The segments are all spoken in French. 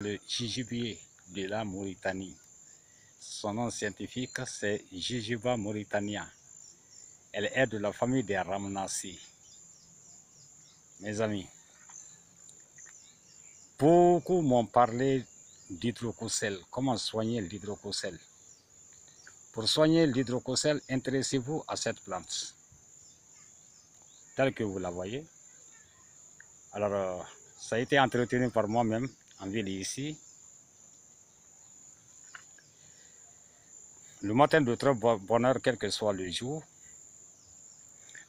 Le gigibier de la Mauritanie. Son nom scientifique, c'est Gigiba mauritania. Elle est de la famille des Rhamnacées. Mes amis, beaucoup m'ont parlé d'hydrococel. Comment soigner l'hydrococel? Pour soigner l'hydrococel, intéressez-vous à cette plante, telle que vous la voyez. Alors, ça a été entretenu par moi-même en ville ici. Le matin de très bonne heure, quel que soit le jour,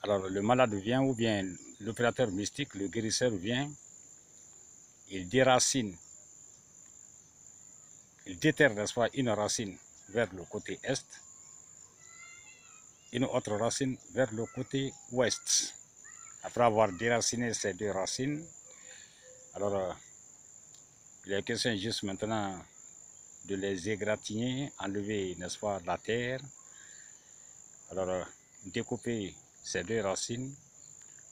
alors le malade vient ou bien l'opérateur mystique, le guérisseur vient, il déracine, il déterre, n'est-ce pas, une racine vers le côté est, une autre racine vers le côté ouest. Après avoir déraciné ces deux racines, alors il est question juste maintenant de les égratigner, enlever, n'est-ce pas, la terre. Alors découper ces deux racines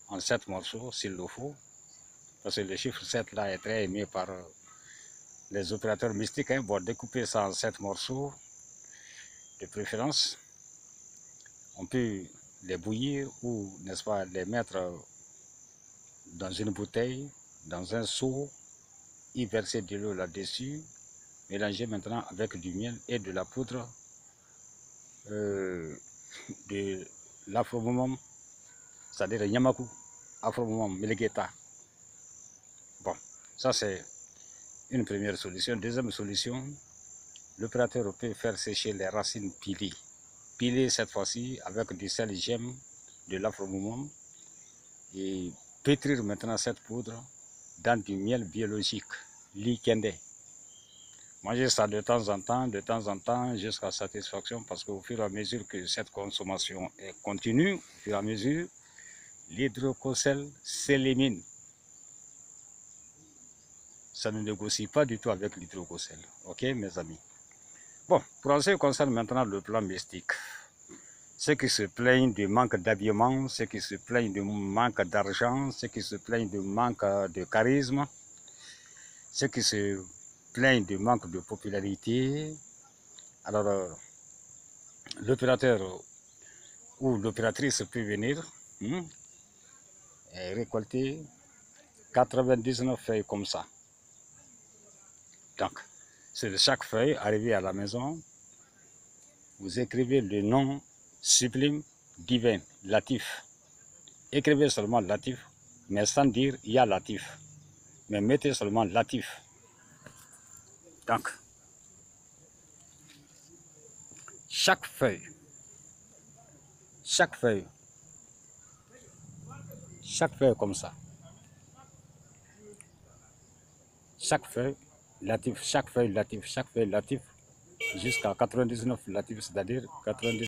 en 7 morceaux s'il le faut, parce que le chiffre 7 là est très aimé par les opérateurs mystiques. Bon, découper ça en 7 morceaux de préférence. On peut les bouillir ou, n'est-ce pas, les mettre dans une bouteille, dans un seau, y verser de l'eau là-dessus, mélanger maintenant avec du miel et de la poudre de l'afromomum, c'est-à-dire Yamaku, afromomum melegeta. Bon, ça c'est une première solution. Deuxième solution, l'opérateur peut faire sécher les racines pilées. Piler cette fois-ci avec du sel gemme de l'afromomum et pétrir maintenant cette poudre dans du miel biologique, likende. Manger ça de temps en temps, jusqu'à satisfaction, parce qu'au fur et à mesure que cette consommation est continue, au fur et à mesure, l'hydrococel s'élimine. Ça ne négocie pas du tout avec l'hydrococel. Ok, mes amis? Bon, pour ce qui concerne maintenant le plan mystique, ceux qui se plaignent du manque d'habillement, ceux qui se plaignent du manque d'argent, ceux qui se plaignent du manque de charisme, ceux qui se plaignent du manque de popularité, alors l'opérateur ou l'opératrice peut venir et récolter 99 feuilles comme ça. Donc, sur chaque feuille, arrivé à la maison, vous écrivez le nom sublime, divin, Latif. Écrivez seulement Latif, mais sans dire Ya Latif. Mais mettez seulement Latif. Donc, chaque feuille comme ça. Chaque feuille Latif, jusqu'à 99 Latif, c'est-à-dire 99.